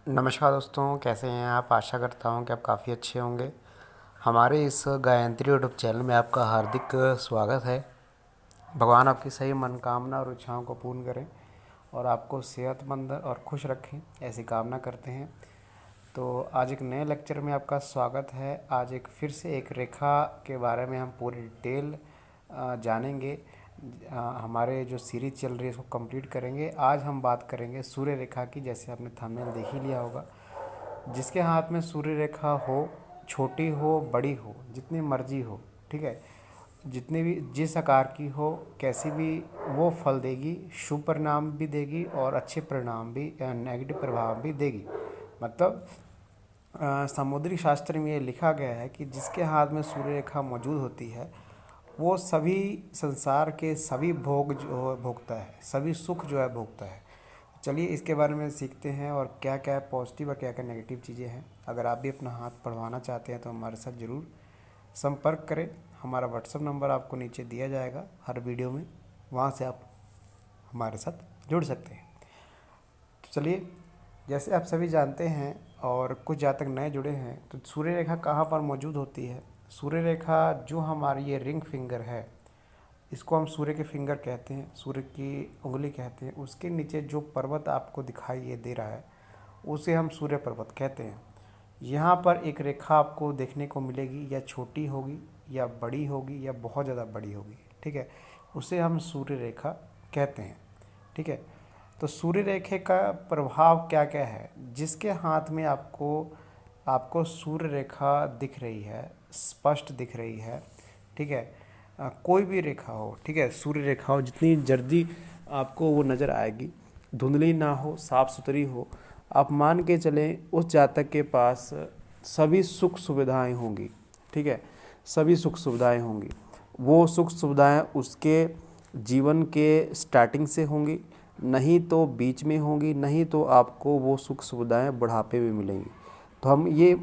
नमस्कार दोस्तों, कैसे हैं आप। आशा करता हूं कि आप काफ़ी अच्छे होंगे। हमारे इस गायत्री यूट्यूब चैनल में आपका हार्दिक स्वागत है। भगवान आपकी सही मनोकामना और इच्छाओं को पूर्ण करें और आपको सेहतमंद और खुश रखें, ऐसी कामना करते हैं। तो आज एक नए लेक्चर में आपका स्वागत है। आज एक फिर से एक रेखा के बारे में हम पूरी डिटेल जानेंगे। हमारे जो सीरीज चल रही है इसको कंप्लीट करेंगे। आज हम बात करेंगे सूर्य रेखा की। जैसे आपने थंबनेल देख ही लिया होगा, जिसके हाथ में सूर्य रेखा हो, छोटी हो बड़ी हो, जितनी मर्जी हो, ठीक है, जितनी भी जिस आकार की हो, कैसी भी, वो फल देगी, शुभ परिणाम भी देगी और अच्छे परिणाम भी, नेगेटिव प्रभाव भी देगी। मतलब समुद्री शास्त्र में ये लिखा गया है कि जिसके हाथ में सूर्य रेखा मौजूद होती है वो सभी संसार के सभी भोग जो है भोगता है, सभी सुख जो है भोगता है। चलिए इसके बारे में सीखते हैं और क्या क्या पॉजिटिव और क्या क्या नेगेटिव चीज़ें हैं। अगर आप भी अपना हाथ पढ़वाना चाहते हैं तो हमारे साथ ज़रूर संपर्क करें। हमारा व्हाट्सअप नंबर आपको नीचे दिया जाएगा हर वीडियो में, वहाँ से आप हमारे साथ जुड़ सकते हैं। तो चलिए, जैसे आप सभी जानते हैं और कुछ जातक नए जुड़े हैं, तो सूर्य रेखा कहाँ पर मौजूद होती है। सूर्य रेखा जो हमारी ये रिंग फिंगर है, इसको हम सूर्य के फिंगर कहते हैं, सूर्य की उंगली कहते हैं। उसके नीचे जो पर्वत आपको दिखाई ये दे रहा है उसे हम सूर्य पर्वत कहते हैं। यहाँ पर एक रेखा आपको देखने को मिलेगी, या छोटी होगी या बड़ी होगी या बहुत ज़्यादा बड़ी होगी, ठीक है, उसे हम सूर्य रेखा कहते हैं। ठीक है, तो सूर्य रेखा का प्रभाव क्या क्या है। जिसके हाथ में आपको सूर्य रेखा दिख रही है, स्पष्ट दिख रही है, ठीक है, कोई भी रेखा हो, ठीक है, सूर्य रेखा हो, जितनी जल्दी आपको वो नज़र आएगी, धुंधली ना हो, साफ़ सुथरी हो, आप मान के चलें उस जातक के पास सभी सुख सुविधाएं होंगी। ठीक है, सभी सुख सुविधाएं होंगी। वो सुख सुविधाएं उसके जीवन के स्टार्टिंग से होंगी, नहीं तो बीच में होंगी, नहीं तो आपको वो सुख सुविधाएं बुढ़ापे में मिलेंगी। तो हम ये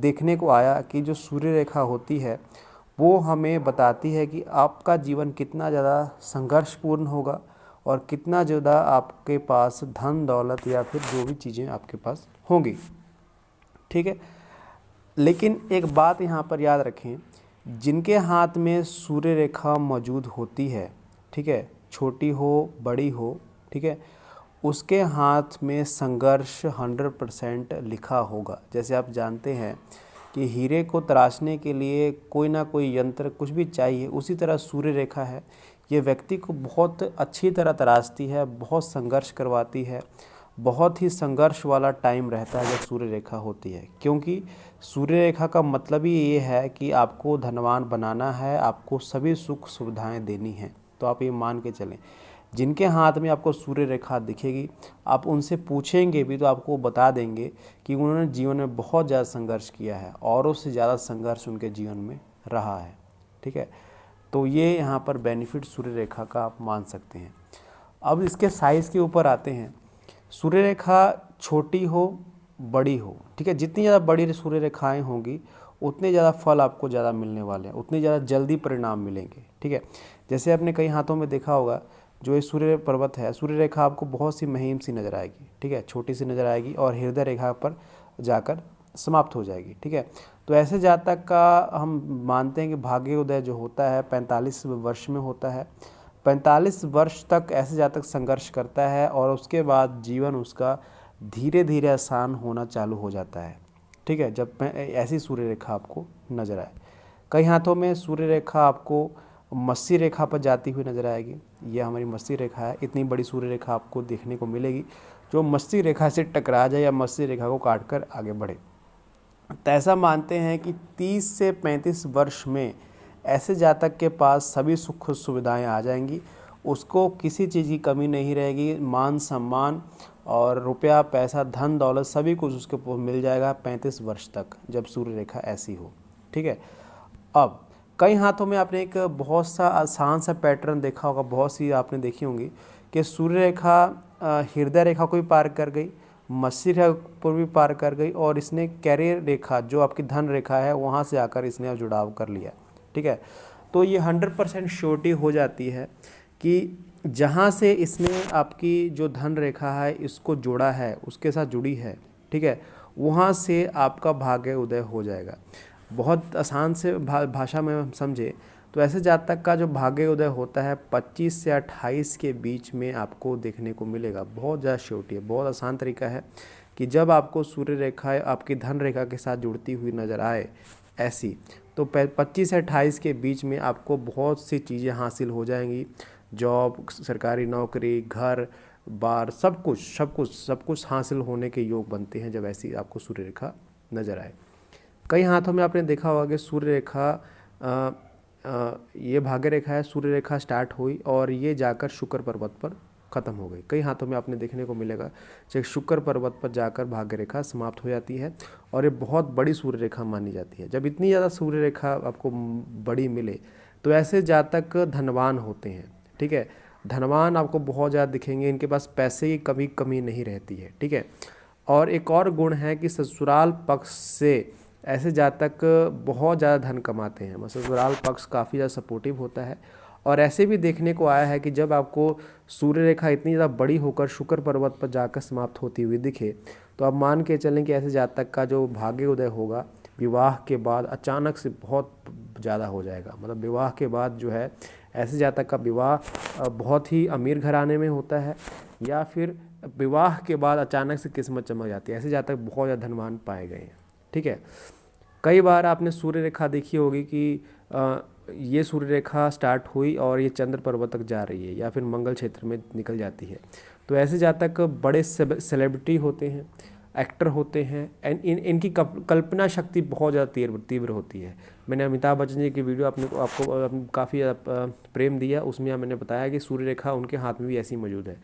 देखने को आया कि जो सूर्य रेखा होती है वो हमें बताती है कि आपका जीवन कितना ज़्यादा संघर्षपूर्ण होगा और कितना ज़्यादा आपके पास धन दौलत या फिर जो भी चीज़ें आपके पास होंगी। ठीक है, लेकिन एक बात यहाँ पर याद रखें, जिनके हाथ में सूर्य रेखा मौजूद होती है, ठीक है, छोटी हो बड़ी हो, ठीक है, उसके हाथ में संघर्ष 100% लिखा होगा। जैसे आप जानते हैं कि हीरे को तराशने के लिए कोई ना कोई यंत्र कुछ भी चाहिए, उसी तरह सूर्य रेखा है, ये व्यक्ति को बहुत अच्छी तरह तराशती है, बहुत संघर्ष करवाती है। बहुत ही संघर्ष वाला टाइम रहता है जब सूर्य रेखा होती है, क्योंकि सूर्य रेखा का मतलब ही ये है कि आपको धनवान बनाना है, आपको सभी सुख सुविधाएं देनी हैं। तो आप ये मान के चलें, जिनके हाथ में आपको सूर्य रेखा दिखेगी, आप उनसे पूछेंगे भी तो आपको बता देंगे कि उन्होंने जीवन में बहुत ज़्यादा संघर्ष किया है, औरों से ज़्यादा संघर्ष उनके जीवन में रहा है। ठीक है, तो ये यहाँ पर बेनिफिट सूर्य रेखा का आप मान सकते हैं। अब इसके साइज़ के ऊपर आते हैं। सूर्य रेखा छोटी हो बड़ी हो, ठीक है, जितनी ज़्यादा बड़ी सूर्य रेखाएँ होंगी उतने ज़्यादा फल आपको ज़्यादा मिलने वाले हैं, उतनी ज़्यादा जल्दी परिणाम मिलेंगे। ठीक है, जैसे आपने कई हाथों में देखा होगा, जो ये सूर्य पर्वत है, सूर्य रेखा आपको बहुत सी महीन सी नज़र आएगी, ठीक है, छोटी सी नज़र आएगी और हृदय रेखा पर जाकर समाप्त हो जाएगी। ठीक है, तो ऐसे जातक का हम मानते हैं कि भाग्य उदय जो होता है 45 वर्ष में होता है। 45 वर्ष तक ऐसे जातक संघर्ष करता है और उसके बाद जीवन उसका धीरे धीरे आसान होना चालू हो जाता है। ठीक है, जब ऐसी सूर्य रेखा आपको नज़र आए। कई हाथों में सूर्य रेखा आपको मत्स्य रेखा पर जाती हुई नज़र आएगी। यह हमारी मत्स्य रेखा है। इतनी बड़ी सूर्य रेखा आपको देखने को मिलेगी जो मत्स्य रेखा से टकरा जाए या मत्स्य रेखा को काट कर आगे बढ़े। तो ऐसा मानते हैं कि 30 से 35 वर्ष में ऐसे जातक के पास सभी सुख सुविधाएं आ जाएंगी, उसको किसी चीज़ की कमी नहीं रहेगी, मान सम्मान और रुपया पैसा धन दौलत सभी कुछ उसके मिल जाएगा 35 वर्ष तक, जब सूर्य रेखा ऐसी हो। ठीक है, अब कई हाथों में आपने एक बहुत सा आसान सा पैटर्न देखा होगा, बहुत सी आपने देखी होंगी कि सूर्य रेखा हृदय रेखा को भी पार कर गई, मत्स्य रेखा पर भी पार कर गई और इसने कैरियर रेखा जो आपकी धन रेखा है वहाँ से आकर इसने जुड़ाव कर लिया। ठीक है, तो ये 100% श्योरिटी हो जाती है कि जहाँ से इसने आपकी जो धन रेखा है इसको जोड़ा है, उसके साथ जुड़ी है, ठीक है, वहाँ से आपका भाग्य उदय हो जाएगा। बहुत आसान से भाषा में हम समझे तो ऐसे जातक का जो भाग्य उदय होता है 25 से 28 के बीच में आपको देखने को मिलेगा। बहुत ज़्यादा श्योरिटी है, बहुत आसान तरीका है कि जब आपको सूर्य रेखा आपकी धन रेखा के साथ जुड़ती हुई नज़र आए ऐसी, तो 25 से 28 के बीच में आपको बहुत सी चीज़ें हासिल हो जाएंगी। जॉब, सरकारी नौकरी, घर बार, सब कुछ हासिल होने के योग बनते हैं जब ऐसी आपको सूर्य रेखा नज़र आए। कई हाथों में आपने देखा होगा कि सूर्य रेखा ये भाग्य रेखा है, सूर्य रेखा स्टार्ट हुई और ये जाकर शुक्र पर्वत पर ख़त्म हो गई। कई हाथों में आपने देखने को मिलेगा कि शुक्र पर्वत पर जाकर भाग्य रेखा समाप्त हो जाती है और ये बहुत बड़ी सूर्य रेखा मानी जाती है। जब इतनी ज़्यादा सूर्य रेखा आपको बड़ी मिले तो ऐसे जातक धनवान होते हैं, ठीक है, धनवान आपको बहुत ज़्यादा दिखेंगे, इनके पास पैसे की कमी नहीं रहती है, ठीक है। और एक और गुण है कि ससुराल पक्ष से ऐसे जातक बहुत ज़्यादा धन कमाते हैं। मतलब ससुराल पक्ष काफ़ी ज़्यादा सपोर्टिव होता है। और ऐसे भी देखने को आया है कि जब आपको सूर्य रेखा इतनी ज़्यादा बड़ी होकर शुक्र पर्वत पर जाकर समाप्त होती हुई दिखे तो आप मान के चलें कि ऐसे जातक का जो भाग्य उदय होगा विवाह के बाद अचानक से बहुत ज़्यादा हो जाएगा। मतलब विवाह के बाद जो है ऐसे जातक का विवाह बहुत ही अमीर घराने में होता है या फिर विवाह के बाद अचानक से किस्मत चमक जाती है। ऐसे जातक बहुत ज़्यादा धनवान पाए गए हैं, ठीक है। कई बार आपने सूर्य रेखा देखी होगी कि ये सूर्य रेखा स्टार्ट हुई और ये चंद्र पर्वत तक जा रही है या फिर मंगल क्षेत्र में निकल जाती है। तो ऐसे जातक बड़े सेलिब्रिटी होते हैं, एक्टर होते हैं एंड इनकी कल्पना शक्ति बहुत ज़्यादा तीव्र होती है। मैंने अमिताभ बच्चन जी की वीडियो आपको काफ़ी प्रेम दिया, उसमें मैंने बताया कि सूर्य रेखा उनके हाथ में भी ऐसी मौजूद है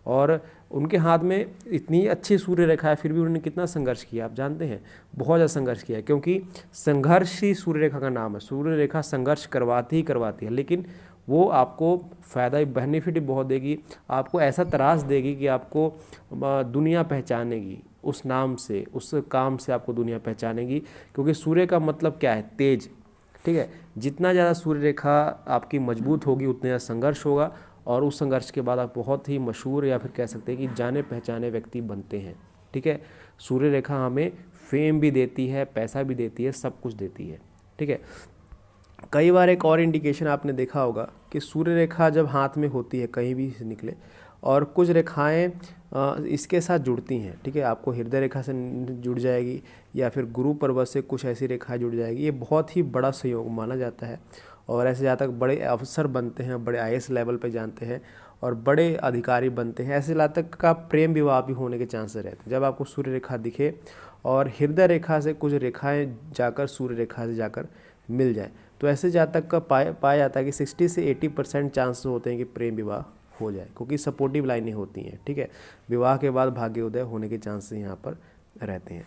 और उनके हाथ में इतनी अच्छी सूर्य रेखा है फिर भी उन्होंने कितना संघर्ष किया आप जानते हैं। बहुत ज़्यादा संघर्ष किया है क्योंकि संघर्ष ही सूर्य रेखा का नाम है। सूर्य रेखा संघर्ष करवाती है, लेकिन वो आपको फ़ायदा बेनिफिट भी बहुत देगी। आपको ऐसा त्रास देगी कि आपको दुनिया पहचानेगी उस नाम से, उस काम से आपको दुनिया पहचानेगी। क्योंकि सूर्य का मतलब क्या है? तेज, ठीक है। जितना ज़्यादा सूर्य रेखा आपकी मजबूत होगी उतना ज़्यादा संघर्ष होगा और उस संघर्ष के बाद आप बहुत ही मशहूर या फिर कह सकते हैं कि जाने पहचाने व्यक्ति बनते हैं, ठीक है। सूर्य रेखा हमें फेम भी देती है, पैसा भी देती है, सब कुछ देती है, ठीक है। कई बार एक और इंडिकेशन आपने देखा होगा कि सूर्य रेखा जब हाथ में होती है कहीं भी से निकले और कुछ रेखाएं इसके साथ जुड़ती हैं, ठीक है। आपको हृदय रेखा से जुड़ जाएगी या फिर गुरु पर्वत से कुछ ऐसी रेखाएं जुड़ जाएगी। ये बहुत ही बड़ा सहयोग माना जाता है और ऐसे जातक बड़े अफसर बनते हैं, बड़े आईएएस लेवल पे जानते हैं और बड़े अधिकारी बनते हैं। ऐसे जातक का प्रेम विवाह भी होने के चांसेस रहते हैं जब आपको सूर्य रेखा दिखे और हृदय रेखा से कुछ रेखाएं जाकर सूर्य रेखा से जाकर मिल जाए। तो ऐसे जातक का पाया जाता है कि 60 से 80% चांसेस होते हैं कि प्रेम विवाह हो जाए क्योंकि सपोर्टिव लाइनें होती हैं, ठीक है। विवाह के बाद भाग्य उदय होने के चांसेस यहाँ पर रहते हैं।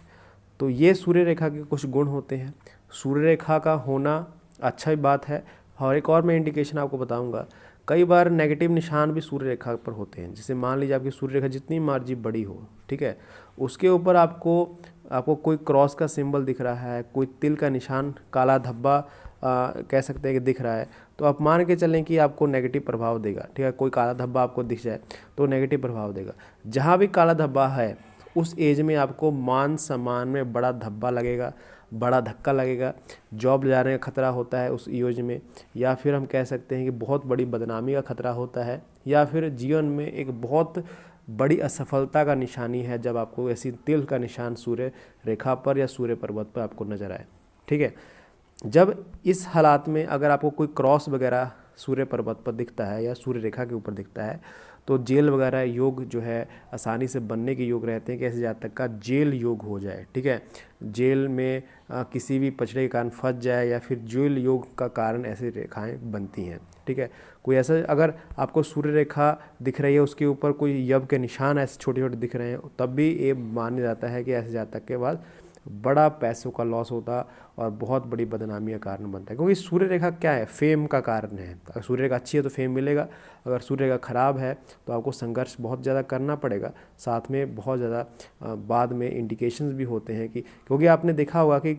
तो ये सूर्य रेखा के कुछ गुण होते हैं। सूर्य रेखा का होना अच्छा ही बात है। और एक और मैं इंडिकेशन आपको बताऊंगा, कई बार नेगेटिव निशान भी सूर्य रेखा पर होते हैं। जैसे मान लीजिए आपकी सूर्य रेखा जितनी मर्जी बड़ी हो, ठीक है, उसके ऊपर आपको कोई क्रॉस का सिंबल दिख रहा है, कोई तिल का निशान, काला धब्बा कह सकते हैं कि दिख रहा है, तो आप मान के चलें कि आपको नेगेटिव प्रभाव देगा, ठीक है। कोई काला धब्बा आपको दिख जाए तो नेगेटिव प्रभाव देगा। जहाँ भी काला धब्बा है उस एज में आपको मान सम्मान में बड़ा धब्बा लगेगा, बड़ा धक्का लगेगा, जॉब जाने का खतरा होता है उस एज में, या फिर हम कह सकते हैं कि बहुत बड़ी बदनामी का खतरा होता है, या फिर जीवन में एक बहुत बड़ी असफलता का निशानी है जब आपको ऐसी तिल का निशान सूर्य रेखा पर या सूर्य पर्वत पर आपको नज़र आए, ठीक है। जब इस हालात में अगर आपको कोई क्रॉस वगैरह सूर्य पर्वत पर दिखता है या सूर्य रेखा के ऊपर दिखता है तो जेल वगैरह योग जो है आसानी से बनने के योग रहते हैं कि ऐसे जातक का जेल योग हो जाए, ठीक है। जेल में किसी भी पचड़े के कारण फंस जाए या फिर जेल योग का कारण ऐसी रेखाएं बनती हैं, ठीक है। कोई ऐसा अगर आपको सूर्य रेखा दिख रही है उसके ऊपर कोई यव के निशान ऐसे छोटे छोटे दिख रहे हैं तब भी ये माना जाता है कि ऐसे जातक के बाद बड़ा पैसों का लॉस होता और बहुत बड़ी बदनामी का कारण बनता है। क्योंकि सूर्य रेखा क्या है? फेम का कारण है। अगर सूर्य रेखा अच्छी है तो फेम मिलेगा, अगर सूर्य रेखा खराब है तो आपको संघर्ष बहुत ज़्यादा करना पड़ेगा। साथ में बहुत ज़्यादा बाद में इंडिकेशंस भी होते हैं कि, क्योंकि आपने देखा होगा कि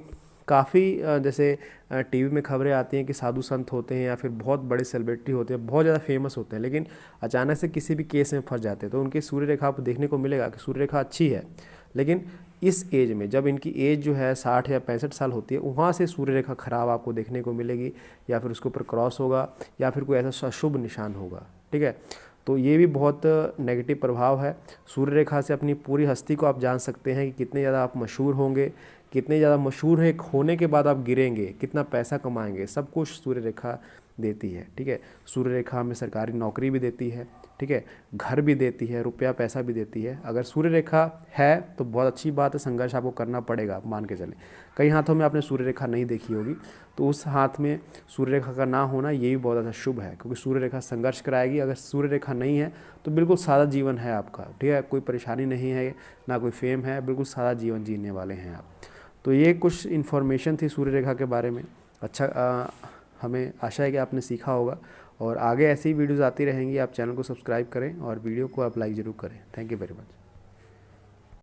काफ़ी जैसे टीवी में खबरें आती हैं कि साधु संत होते हैं या फिर बहुत बड़े सेलिब्रिटी होते हैं, बहुत ज़्यादा फेमस होते हैं, लेकिन अचानक से किसी भी केस में फंस जाते हैं तो उनकी सूर्य रेखा आपको देखने को मिलेगा कि सूर्य रेखा अच्छी है लेकिन इस एज में जब इनकी एज जो है 60 या 65 साल होती है, वहाँ से सूर्य रेखा खराब आपको देखने को मिलेगी, या फिर उसके ऊपर क्रॉस होगा, या फिर कोई ऐसा अशुभ निशान होगा। ठीक है, तो ये भी बहुत नेगेटिव प्रभाव है। सूर्य रेखा से अपनी पूरी हस्ती को आप जान सकते हैं कि कितने ज़्यादा आप मशहूर होंगे, कितने ज़्यादा मशहूर है होने के बाद आप गिरेंगे, कितना पैसा कमाएंगे, सब कुछ सूर्य रेखा देती है। ठीक है, सूर्य रेखा हमें सरकारी नौकरी भी देती है, ठीक है, घर भी देती है, रुपया पैसा भी देती है। अगर सूर्य रेखा है तो बहुत अच्छी बात है, संघर्ष आपको करना पड़ेगा, मान के चलें। कई हाथों में आपने सूर्य रेखा नहीं देखी होगी, तो उस हाथ में सूर्य रेखा का ना होना ये भी बहुत ज़्यादा शुभ है, क्योंकि सूर्य रेखा संघर्ष कराएगी। अगर सूर्य रेखा नहीं है तो बिल्कुल सादा जीवन है आपका। ठीक है, कोई परेशानी नहीं है, ना कोई फेम है, बिल्कुल सादा जीवन जीने वाले हैं आप। तो ये कुछ इन्फॉर्मेशन थी सूर्य रेखा के बारे में। अच्छा, हमें आशा है कि आपने सीखा होगा, और आगे ऐसी वीडियोज़ आती रहेंगी। आप चैनल को सब्सक्राइब करें और वीडियो को आप लाइक ज़रूर करें। Thank you very much.